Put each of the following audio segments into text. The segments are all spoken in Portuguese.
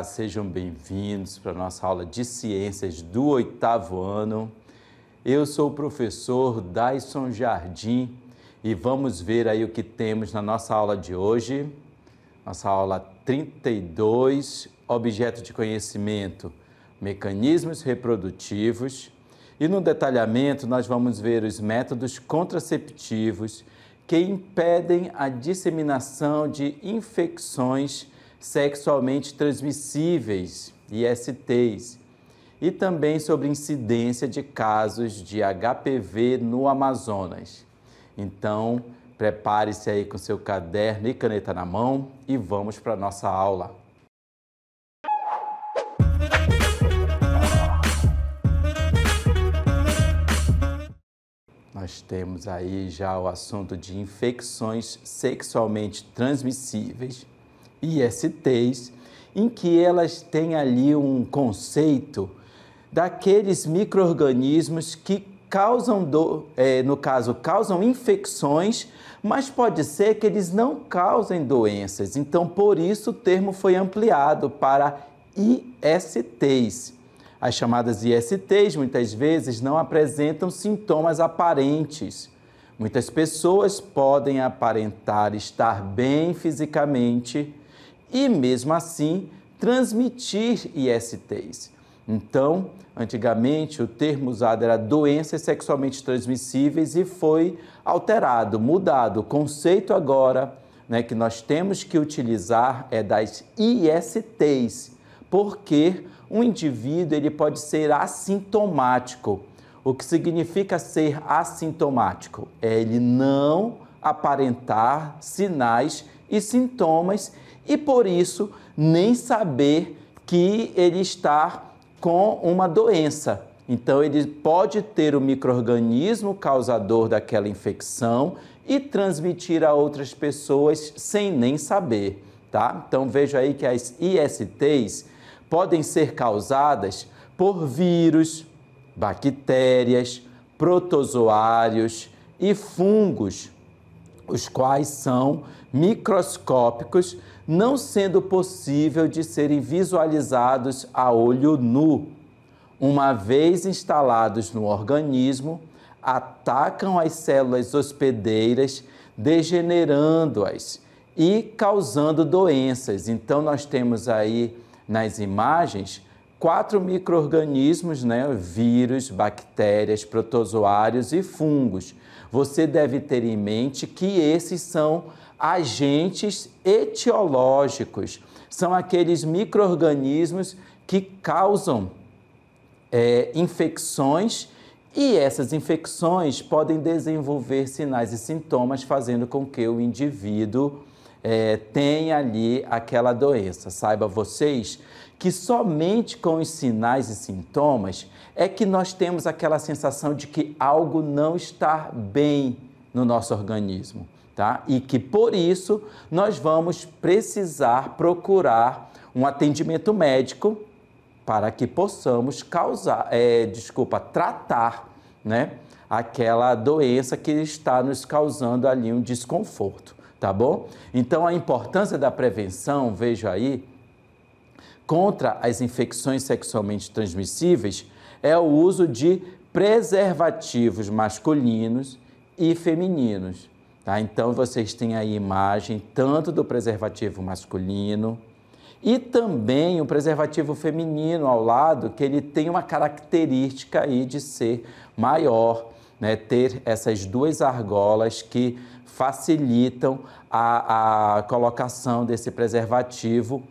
Olá, sejam bem-vindos para a nossa aula de ciências do 8º ano. Eu sou o professor Daison Jardim e vamos ver aí o que temos na nossa aula de hoje. Nossa aula 32, objeto de conhecimento, mecanismos reprodutivos. E no detalhamento nós vamos ver os métodos contraceptivos que impedem a disseminação de infecções sexualmente transmissíveis, ISTs, e também sobre incidência de casos de HPV no Amazonas. Então, prepare-se aí com seu caderno e caneta na mão e vamos para a nossa aula. Nós temos aí já o assunto de infecções sexualmente transmissíveis, ISTs, em que elas têm ali um conceito daqueles micro-organismos que causam, causam infecções, mas pode ser que eles não causem doenças. Então, por isso, o termo foi ampliado para ISTs. As chamadas ISTs, muitas vezes, não apresentam sintomas aparentes. Muitas pessoas podem aparentar estar bem fisicamente e, mesmo assim, transmitir ISTs. Então, antigamente, o termo usado era doenças sexualmente transmissíveis e foi alterado, mudado. O conceito agora, que nós temos que utilizar é das ISTs, porque um indivíduo ele pode ser assintomático. O que significa ser assintomático? É ele não aparentar sinais e sintomas e, por isso, nem saber que ele está com uma doença. Então, ele pode ter o micro-organismo causador daquela infecção e transmitir a outras pessoas sem nem saber, tá? Então, veja aí que as ISTs podem ser causadas por vírus, bactérias, protozoários e fungos, os quais são microscópicos, não sendo possível de serem visualizados a olho nu. Uma vez instalados no organismo, atacam as células hospedeiras, degenerando-as e causando doenças. Então, nós temos aí nas imagens 4 micro-organismos, vírus, bactérias, protozoários e fungos. Você deve ter em mente que esses são agentes etiológicos, são aqueles micro-organismos que causam infecções e essas infecções podem desenvolver sinais e sintomas, fazendo com que o indivíduo tenha ali aquela doença. Saiba vocês que somente com os sinais e sintomas é que nós temos aquela sensação de que algo não está bem no nosso organismo, tá? E que por isso nós vamos precisar procurar um atendimento médico para que possamos tratar, aquela doença que está nos causando ali um desconforto, tá bom? Então, a importância da prevenção, veja aí, contra as infecções sexualmente transmissíveis é o uso de preservativos masculinos e femininos, tá? Então, vocês têm aí imagem tanto do preservativo masculino e também o preservativo feminino ao lado, que ele tem uma característica aí de ser maior, ter essas 2 argolas que facilitam a colocação desse preservativo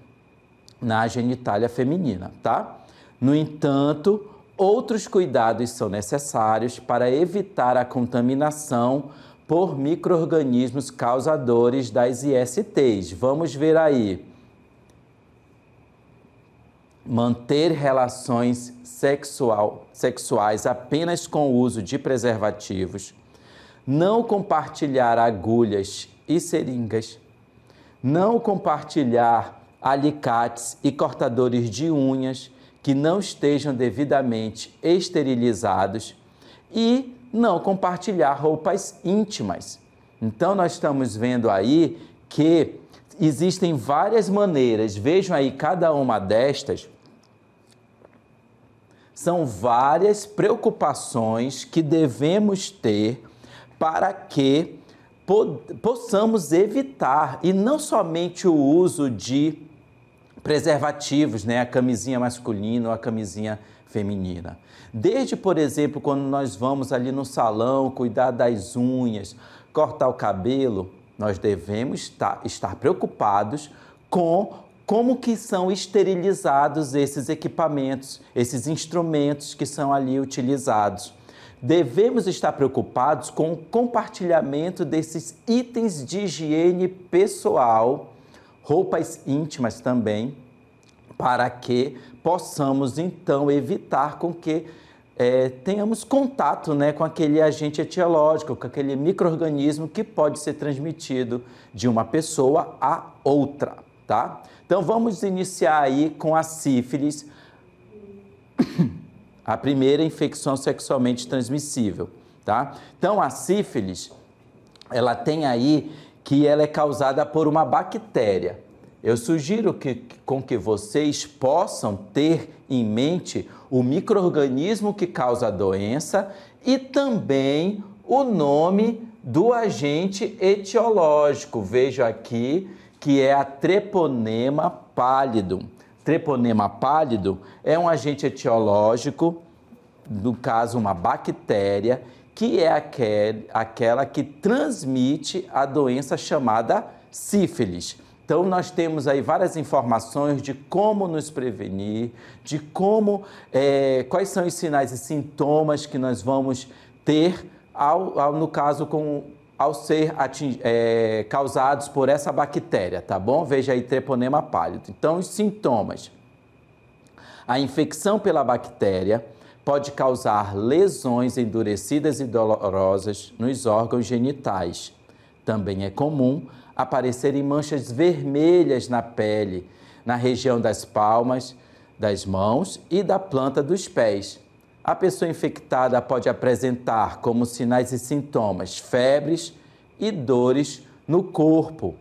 na genitália feminina, tá? No entanto, outros cuidados são necessários para evitar a contaminação por micro-organismos causadores das ISTs. Vamos ver aí. Manter relações sexuais apenas com o uso de preservativos, não compartilhar agulhas e seringas, não compartilhar alicates e cortadores de unhas que não estejam devidamente esterilizados e não compartilhar roupas íntimas. Então, nós estamos vendo aí que existem várias maneiras, vejam aí cada uma destas, são várias preocupações que devemos ter para que possamos evitar, e não somente o uso de preservativos, né, a camisinha masculina ou a camisinha feminina. Desde, por exemplo, quando nós vamos ali no salão cuidar das unhas, cortar o cabelo, nós devemos estar preocupados com como que são esterilizados esses equipamentos, esses instrumentos que são ali utilizados. Devemos estar preocupados com o compartilhamento desses itens de higiene pessoal, roupas íntimas também, para que possamos então evitar com que tenhamos contato, né, com aquele agente etiológico, com aquele micro-organismo que pode ser transmitido de uma pessoa a outra, tá? Então vamos iniciar aí com a sífilis, a primeira infecção sexualmente transmissível, tá? Então a sífilis, ela tem aí que ela é causada por uma bactéria. Eu sugiro com que vocês possam ter em mente o micro-organismo que causa a doença e também o nome do agente etiológico. Vejo aqui que é a Treponema pallidum. Treponema pallidum é um agente etiológico, no caso uma bactéria, que é aquela que transmite a doença chamada sífilis. Então, nós temos aí várias informações de como nos prevenir, de como, quais são os sinais e sintomas que nós vamos ter, no caso, ao ser causados por essa bactéria, tá bom? Veja aí, Treponema pallidum. Então, os sintomas. A infecção pela bactéria pode causar lesões endurecidas e dolorosas nos órgãos genitais. Também é comum aparecerem manchas vermelhas na pele, na região das palmas, das mãos e da planta dos pés. A pessoa infectada pode apresentar como sinais e sintomas febres e dores no corpo.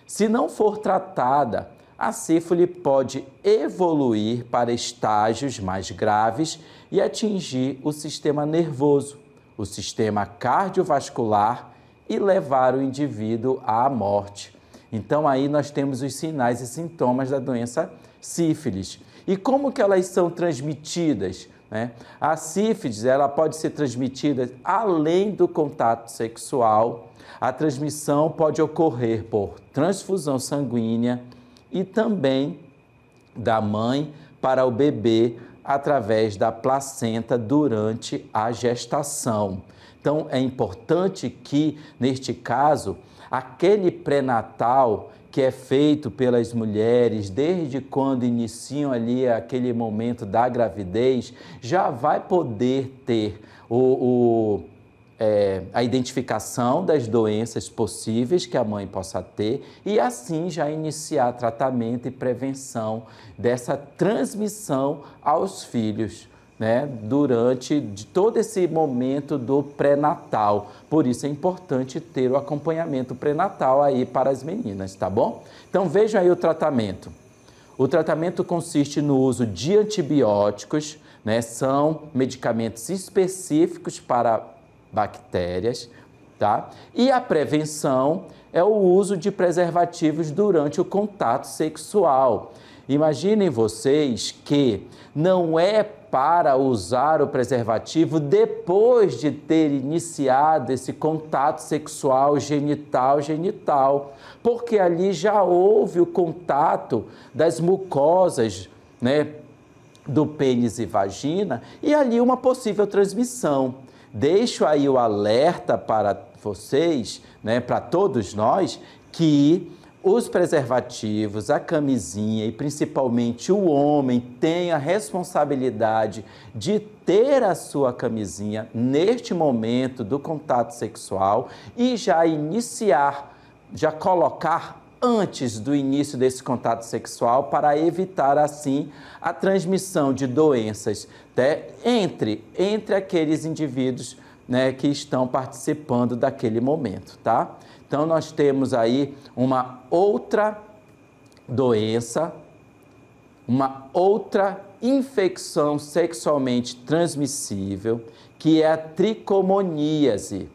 Se não for tratada, a sífilis pode evoluir para estágios mais graves e atingir o sistema nervoso, o sistema cardiovascular e levar o indivíduo à morte. Então aí nós temos os sinais e sintomas da doença sífilis. E como que elas são transmitidas, né? A sífilis, ela pode ser transmitida além do contato sexual. A transmissão pode ocorrer por transfusão sanguínea e também da mãe para o bebê através da placenta durante a gestação. Então, é importante que, neste caso, aquele pré-natal que é feito pelas mulheres desde quando iniciam ali aquele momento da gravidez, já vai poder ter a identificação das doenças possíveis que a mãe possa ter e assim já iniciar tratamento e prevenção dessa transmissão aos filhos, né, durante todo esse momento do pré-natal. Por isso é importante ter o acompanhamento pré-natal aí para as meninas, tá bom? Então vejam aí o tratamento. O tratamento consiste no uso de antibióticos, né, são medicamentos específicos para bactérias, tá? E a prevenção é o uso de preservativos durante o contato sexual. Imaginem vocês que não é para usar o preservativo depois de ter iniciado esse contato sexual genital, porque ali já houve o contato das mucosas, né, do pênis e vagina e ali uma possível transmissão. Deixo aí o alerta para vocês, né, para todos nós, que os preservativos, a camisinha e principalmente o homem tem a responsabilidade de ter a sua camisinha neste momento do contato sexual e já colocar antes do início desse contato sexual para evitar assim a transmissão de doenças, né, entre aqueles indivíduos, né, que estão participando daquele momento, tá? Então, nós temos aí uma outra doença, uma outra infecção sexualmente transmissível, que é a tricomoníase.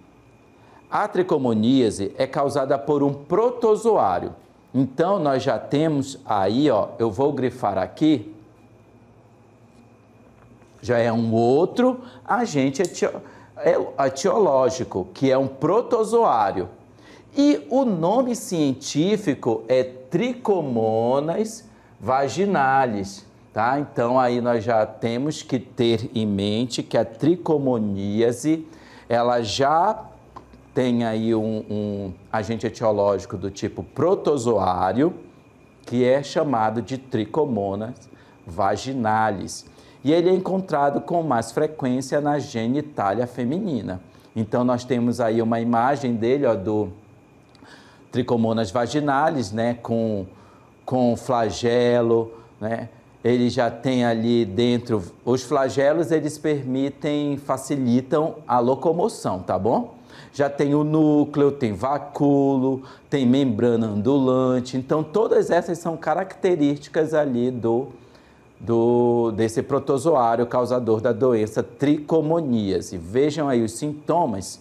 A tricomoníase é causada por um protozoário. Então, nós já temos aí, ó, eu vou grifar aqui, já é um outro agente etiológico, que é um protozoário. E o nome científico é Trichomonas vaginalis, tá? Então, aí nós já temos que ter em mente que a tricomoníase, ela já tem aí um agente etiológico do tipo protozoário, que é chamado de Trichomonas vaginalis. E ele é encontrado com mais frequência na genitália feminina. Então, nós temos aí uma imagem dele, ó, do Trichomonas vaginalis, né, com flagelo, né? Ele já tem ali dentro, os flagelos, eles facilitam a locomoção, tá bom? Já tem o núcleo, tem vacúolo, tem membrana ondulante. Então, todas essas são características ali desse protozoário causador da doença tricomoníase. Vejam aí os sintomas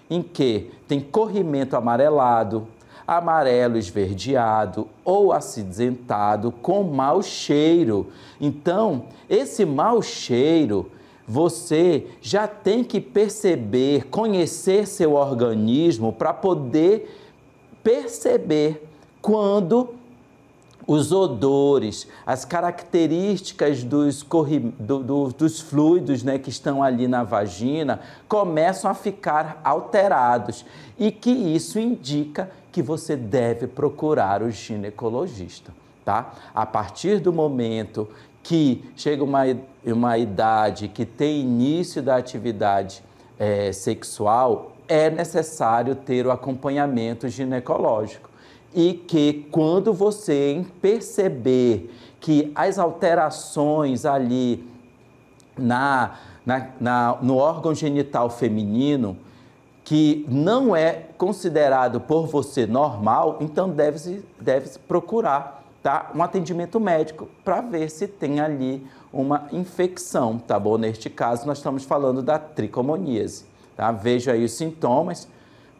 em que tem corrimento amarelado, amarelo esverdeado ou acinzentado com mau cheiro. Então, esse mau cheiro, você já tem que perceber, conhecer seu organismo para poder perceber quando os odores, as características dos fluidos, né, que estão ali na vagina começam a ficar alterados e que isso indica que você deve procurar o ginecologista, tá? A partir do momento que chega uma idade que tem início da atividade sexual, é necessário ter o acompanhamento ginecológico. E que quando você perceber que as alterações ali no órgão genital feminino, que não é considerado por você normal, então deve procurar, tá, um atendimento médico para ver se tem ali uma infecção, tá bom? Neste caso, nós estamos falando da tricomoníase, tá? Veja aí os sintomas,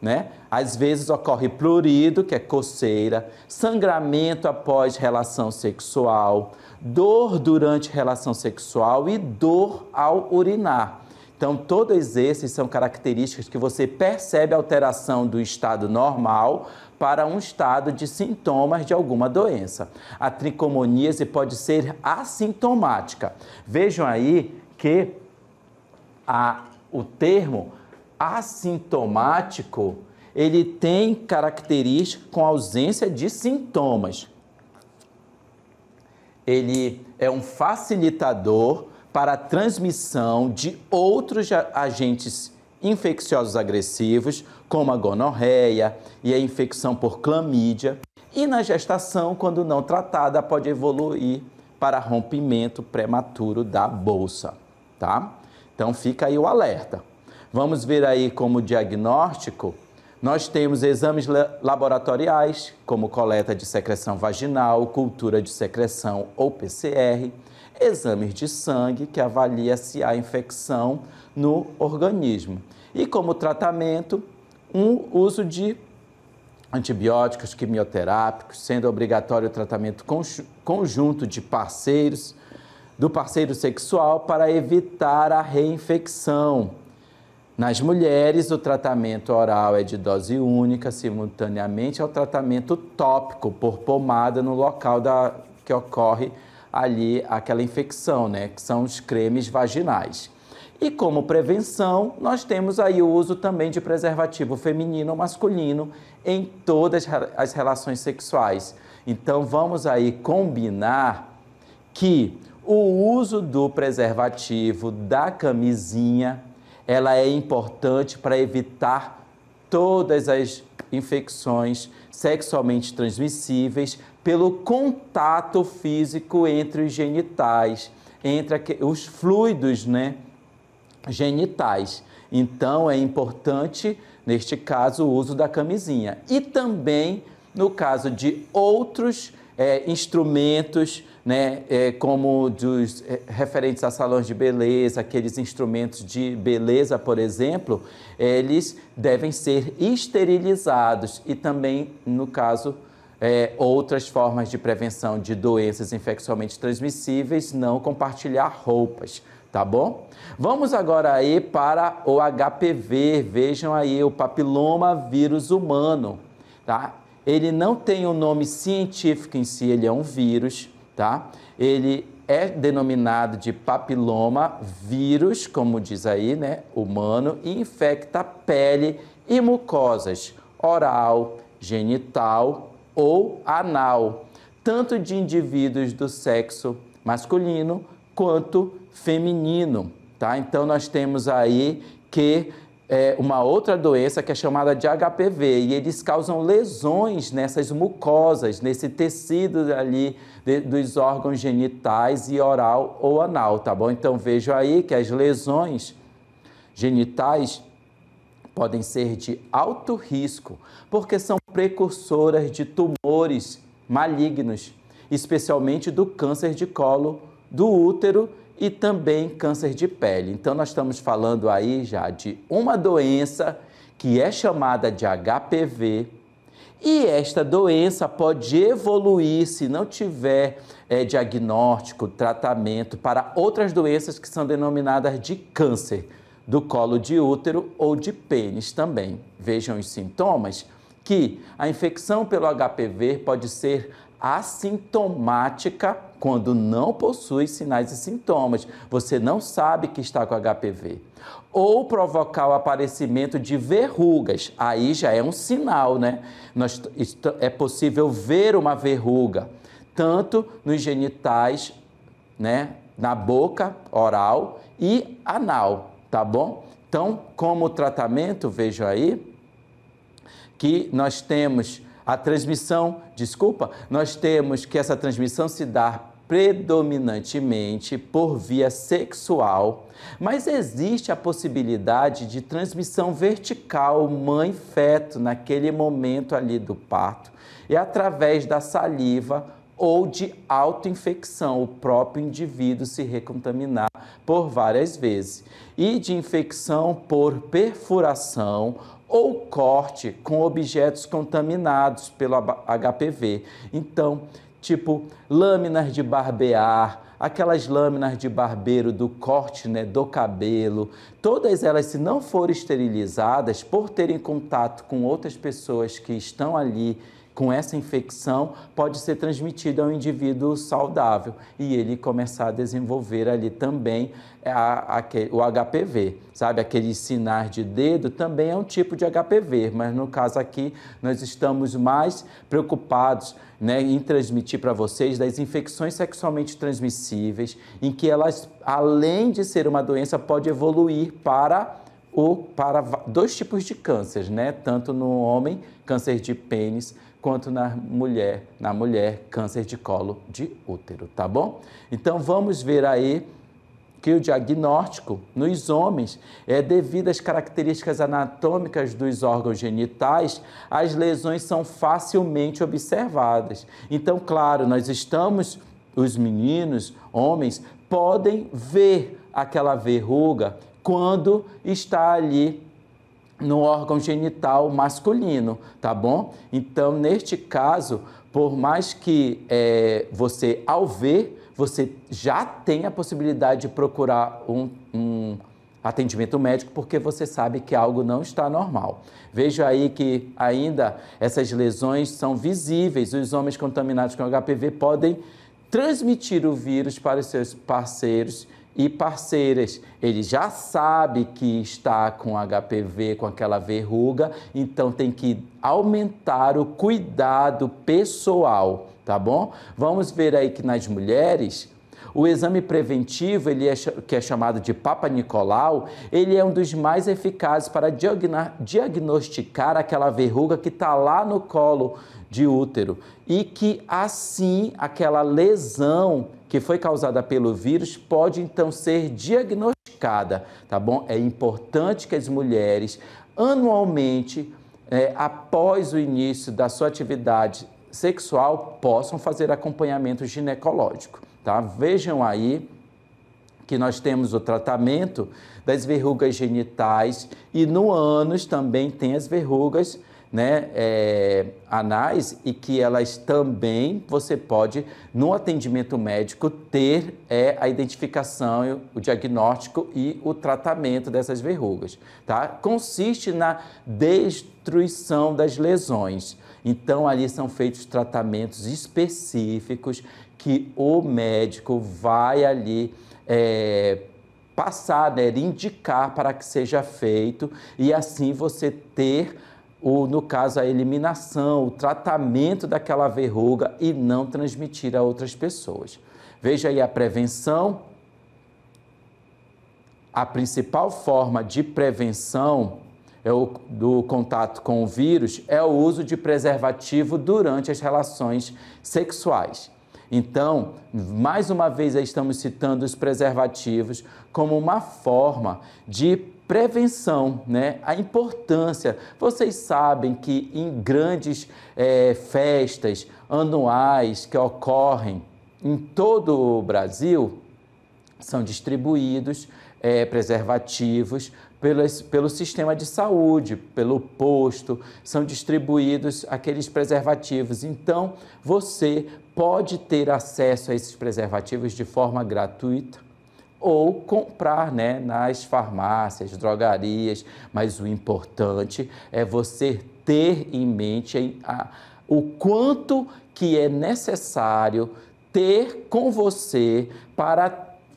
né? Às vezes ocorre prurido, que é coceira, sangramento após relação sexual, dor durante relação sexual e dor ao urinar. Então, todos esses são características que você percebe a alteração do estado normal para um estado de sintomas de alguma doença. A tricomoníase pode ser assintomática. Vejam aí que o termo assintomático, ele tem característica com ausência de sintomas. Ele é um facilitador para a transmissão de outros agentes infecciosos agressivos, como a gonorreia e a infecção por clamídia. E na gestação, quando não tratada, pode evoluir para rompimento prematuro da bolsa, tá? Então fica aí o alerta. Vamos ver aí como diagnóstico. Nós temos exames laboratoriais, como coleta de secreção vaginal, cultura de secreção ou PCR, exames de sangue, que avalia se há infecção no organismo. E como tratamento, uso de antibióticos, quimioterápicos, sendo obrigatório o tratamento conjunto do parceiro sexual para evitar a reinfecção. Nas mulheres, o tratamento oral é de dose única, simultaneamente ao tratamento tópico por pomada no local que ocorre ali aquela infecção, né? Que são os cremes vaginais. E como prevenção, nós temos aí o uso também de preservativo feminino ou masculino em todas as relações sexuais. Então, vamos aí combinar que o uso do preservativo, da camisinha, ela é importante para evitar todas as infecções sexualmente transmissíveis pelo contato físico entre os genitais, entre os fluidos, né, genitais. Então, é importante, neste caso, o uso da camisinha. E também, no caso de outros instrumentos, né, como dos referentes a salões de beleza, aqueles instrumentos de beleza, por exemplo, eles devem ser esterilizados e também, no caso, outras formas de prevenção de doenças infecciosamente transmissíveis, não compartilhar roupas, tá bom? Vamos agora aí para o HPV, vejam aí o papiloma vírus humano, tá? Ele não tem um nome científico em si, ele é um vírus, tá? Ele é denominado de papiloma vírus, como diz aí, né, humano, e infecta pele e mucosas, oral, genital ou anal, tanto de indivíduos do sexo masculino quanto feminino, tá? Então nós temos aí que uma outra doença que é chamada de HPV, e eles causam lesões nessas mucosas, nesse tecido ali dos órgãos genitais e oral ou anal, tá bom? Então vejo aí que as lesões genitais podem ser de alto risco, porque são precursoras de tumores malignos, especialmente do câncer de colo do útero e também câncer de pele. Então, nós estamos falando aí já de uma doença que é chamada de HPV, e esta doença pode evoluir se não tiver diagnóstico, tratamento para outras doenças que são denominadas de câncer do colo de útero ou de pênis também. Vejam os sintomas, que a infecção pelo HPV pode ser assintomática quando não possui sinais e sintomas. Você não sabe que está com HPV. Ou provocar o aparecimento de verrugas. Aí já é um sinal, né? É possível ver uma verruga, tanto nos genitais, né? Na boca, oral e anal, tá bom? Então, como tratamento, vejo aí que nós temos nós temos que essa transmissão se dá predominantemente por via sexual, mas existe a possibilidade de transmissão vertical mãe-feto naquele momento ali do parto, e através da saliva ou de autoinfecção, o próprio indivíduo se recontaminar por várias vezes, e de infecção por perfuração ou corte com objetos contaminados pelo HPV. Então, tipo lâminas de barbear, aquelas lâminas de barbeiro do corte, né, do cabelo, todas elas, se não forem esterilizadas, por terem contato com outras pessoas que estão ali com essa infecção, pode ser transmitida ao indivíduo saudável e ele começar a desenvolver ali também o HPV, sabe? Aqueles sinais de dedo também é um tipo de HPV, mas no caso aqui nós estamos mais preocupados, né, em transmitir para vocês das infecções sexualmente transmissíveis, em que elas, além de ser uma doença, pode evoluir para dois tipos de cânceres, né? Tanto no homem, câncer de pênis, quanto na mulher, câncer de colo de útero, tá bom? Então, vamos ver aí que o diagnóstico nos homens é devido às características anatômicas dos órgãos genitais, as lesões são facilmente observadas. Então, claro, os meninos, homens, podem ver aquela verruga quando está ali no órgão genital masculino, tá bom? Então, neste caso, por mais que você, ao ver, você já tem a possibilidade de procurar um atendimento médico, porque você sabe que algo não está normal. Veja aí que ainda essas lesões são visíveis. Os homens contaminados com HPV podem transmitir o vírus para os seus parceiros e parceiras. Ele já sabe que está com HPV, com aquela verruga, então tem que aumentar o cuidado pessoal, tá bom? Vamos ver aí que nas mulheres, o exame preventivo, que é chamado de Papa Nicolau, ele é um dos mais eficazes para diagnosticar aquela verruga que está lá no colo de útero e que, assim, aquela lesão que foi causada pelo vírus pode, então, ser diagnosticada, tá bom? É importante que as mulheres, anualmente, após o início da sua atividade sexual possam fazer acompanhamento ginecológico, tá? Vejam aí que nós temos o tratamento das verrugas genitais e no ânus também tem as verrugas, né, anais, e que elas também, você pode, no atendimento médico, ter a identificação, o diagnóstico e o tratamento dessas verrugas, tá? Consiste na destruição das lesões. Então, ali são feitos tratamentos específicos que o médico vai ali passar, né, indicar para que seja feito e assim você ter no caso, a eliminação, o tratamento daquela verruga e não transmitir a outras pessoas. Veja aí a prevenção. A principal forma de prevenção do contato com o vírus é o uso de preservativo durante as relações sexuais. Então, mais uma vez, estamos citando os preservativos como uma forma de prevenção, né? A importância. Vocês sabem que em grandes festas anuais que ocorrem em todo o Brasil, são distribuídos preservativos pelo sistema de saúde, pelo posto, são distribuídos aqueles preservativos. Então, você pode ter acesso a esses preservativos de forma gratuita ou comprar, né, nas farmácias, drogarias, mas o importante é você ter em mente o quanto que é necessário ter com você para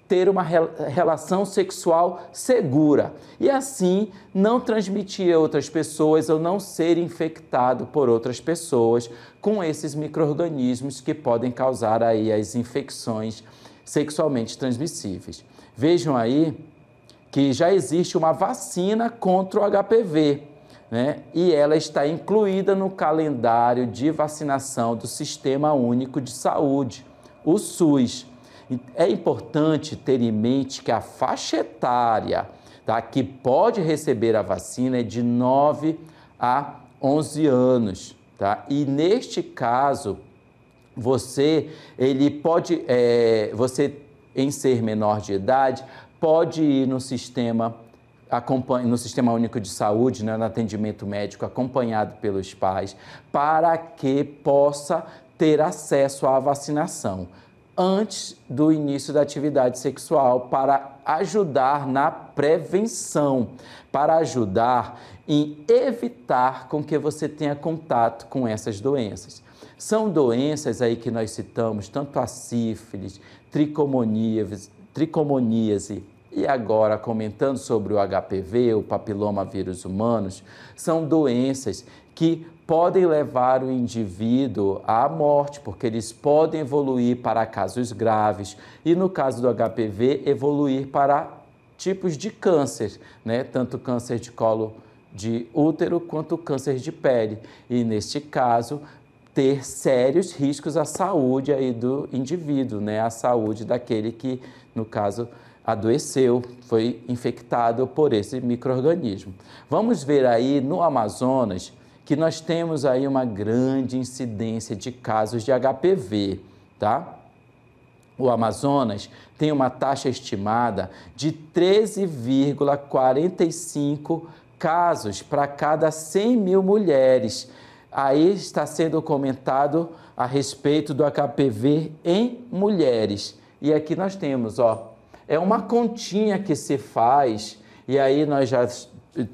ter uma relação sexual segura e assim não transmitir a outras pessoas ou não ser infectado por outras pessoas com esses micro-organismos que podem causar aí as infecções sexualmente transmissíveis. Vejam aí que já existe uma vacina contra o HPV, né? E ela está incluída no calendário de vacinação do Sistema Único de Saúde, o SUS. É importante ter em mente que a faixa etária, tá, que pode receber a vacina é de 9 a 11 anos. Tá? E neste caso, você em ser menor de idade, pode ir no Sistema Único de Saúde, né, no atendimento médico, acompanhado pelos pais, para que possa ter acesso à vacinação antes do início da atividade sexual, para ajudar na prevenção, para ajudar em evitar com que você tenha contato com essas doenças. São doenças aí que nós citamos, tanto a sífilis, tricomoníase e agora comentando sobre o HPV, o papiloma vírus humanos, são doenças que podem levar o indivíduo à morte, porque eles podem evoluir para casos graves e, no caso do HPV, evoluir para tipos de câncer, né? Tanto câncer de colo de útero quanto câncer de pele. E, neste caso, ter sérios riscos à saúde aí do indivíduo, né? A saúde daquele que, no caso, adoeceu, foi infectado por esse micro-organismo. Vamos ver aí no Amazonas que nós temos aí uma grande incidência de casos de HPV, tá? O Amazonas tem uma taxa estimada de 13,45 casos para cada 100 mil mulheres. Aí está sendo comentado a respeito do HPV em mulheres. E aqui nós temos, ó, é uma continha que se faz, e aí nós já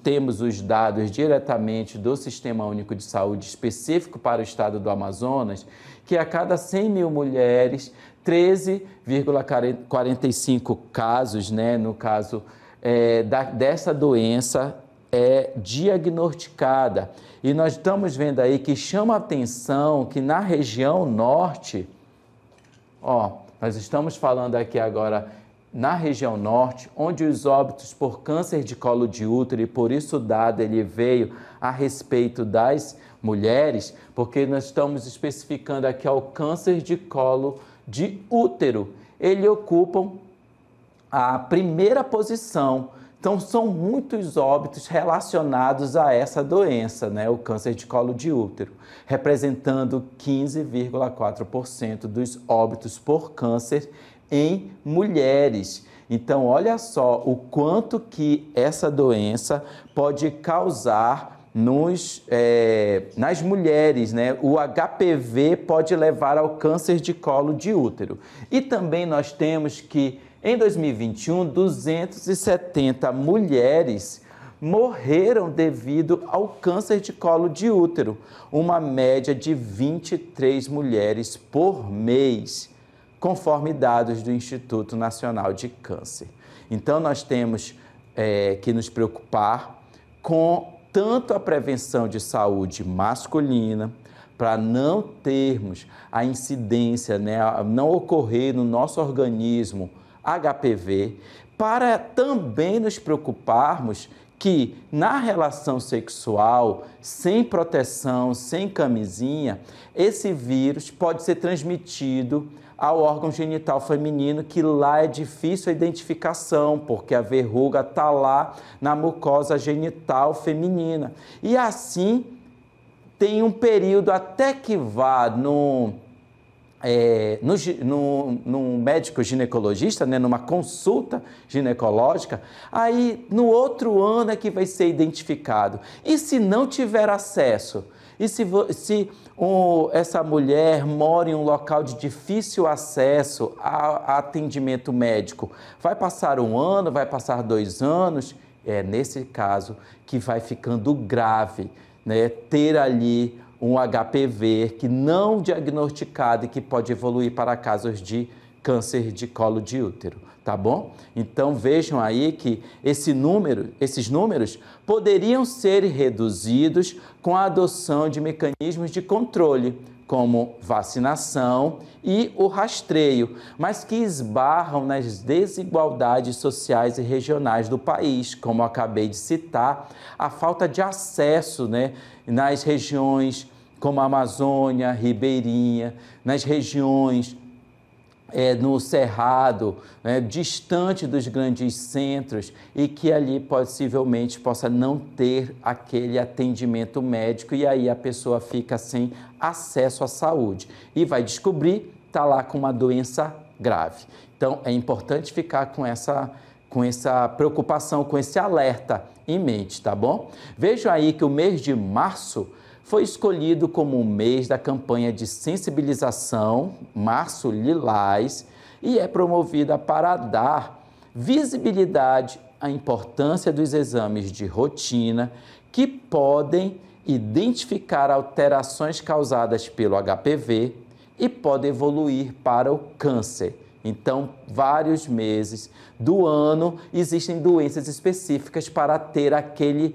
temos os dados diretamente do Sistema Único de Saúde específico para o estado do Amazonas, que a cada 100 mil mulheres, 13,45 casos, né, no caso dessa doença é diagnosticada. E nós estamos vendo aí que chama a atenção que na região norte, ó, nós estamos falando aqui agora na região norte, onde os óbitos por câncer de colo de útero, e por isso o dado ele veio a respeito das mulheres, porque nós estamos especificando aqui o câncer de colo de útero. Ele ocupam a primeira posição, Então, são muitos óbitos relacionados a essa doença, né? O câncer de colo de útero, representando 15,4% dos óbitos por câncer em mulheres. Então, olha só o quanto que essa doença pode causar nas mulheres, né? O HPV pode levar ao câncer de colo de útero. E também nós temos que, em 2021, 270 mulheres morreram devido ao câncer de colo de útero, uma média de 23 mulheres por mês, conforme dados do Instituto Nacional de Câncer. Então, nós temos que nos preocupar com tanto a prevenção de saúde masculina, para não termos a incidência, né, não ocorrer no nosso organismo HPV, para também nos preocuparmos que na relação sexual, sem proteção, sem camisinha, esse vírus pode ser transmitido ao órgão genital feminino, que lá é difícil a identificação, porque a verruga está lá na mucosa genital feminina. E assim, tem um período até que vá num médico ginecologista, né, numa consulta ginecológica, aí no outro ano é que vai ser identificado. E se não tiver acesso? E se essa mulher mora em um local de difícil acesso a atendimento médico? Vai passar 1 ano, vai passar 2 anos? É nesse caso que vai ficando grave, né? Ter ali um HPV que não diagnosticado e que pode evoluir para casos de câncer de colo de útero, tá bom? Então vejam aí que esses números poderiam ser reduzidos com a adoção de mecanismos de controle, como vacinação e o rastreio, mas que esbarram nas desigualdades sociais e regionais do país, como eu acabei de citar, a falta de acesso, né, nas regiões como a Amazônia, Ribeirinha, nas regiões no Cerrado, né, distante dos grandes centros, e que ali possivelmente possa não ter aquele atendimento médico, e aí a pessoa fica sem acesso à saúde e vai descobrir, está lá com uma doença grave. Então é importante ficar com essa preocupação, com esse alerta em mente, tá bom? Vejam aí que o mês de março foi escolhido como o mês da campanha de sensibilização, Março Lilás, e é promovida para dar visibilidade à importância dos exames de rotina que podem identificar alterações causadas pelo HPV e podem evoluir para o câncer. Então, vários meses do ano existem doenças específicas para ter aquele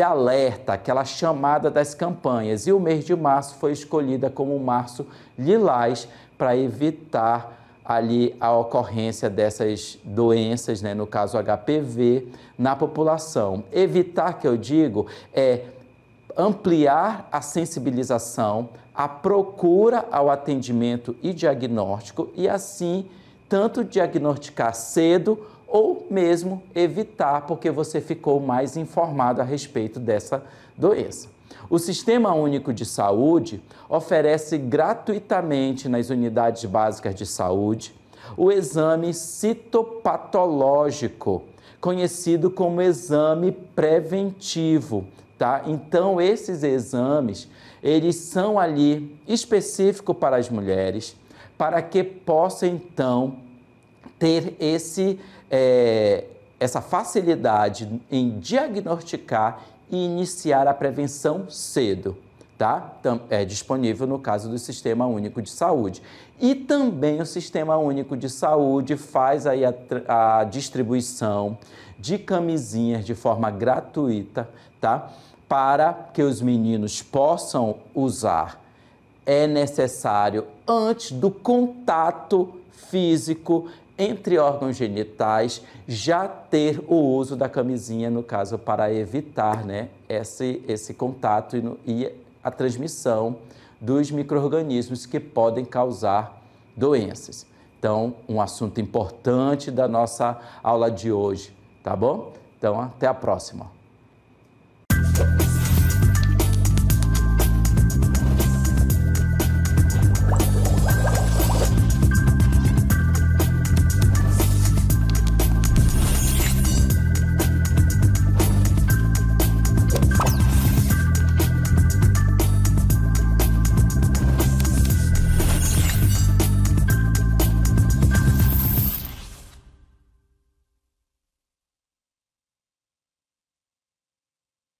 alerta, aquela chamada das campanhas. E o mês de março foi escolhida como o Março Lilás para evitar ali a ocorrência dessas doenças, né, no caso HPV, na população. Evitar, que eu digo, é ampliar a sensibilização, a procura ao atendimento e diagnóstico, e assim tanto diagnosticar cedo ou mesmo evitar, porque você ficou mais informado a respeito dessa doença. O Sistema Único de Saúde oferece gratuitamente nas unidades básicas de saúde o exame citopatológico, conhecido como exame preventivo, tá? Então, esses exames, eles são ali específicos para as mulheres, para que possa, então, ter essa facilidade em diagnosticar e iniciar a prevenção cedo, tá? É disponível no caso do Sistema Único de Saúde. E também o Sistema Único de Saúde faz aí a distribuição de camisinhas de forma gratuita, tá? Para que os meninos possam usar. É necessário, antes do contato físico entre órgãos genitais, já ter o uso da camisinha, no caso, para evitar, né, esse contato e a transmissão dos micro-organismos que podem causar doenças. Então, um assunto importante da nossa aula de hoje, tá bom? Então, até a próxima.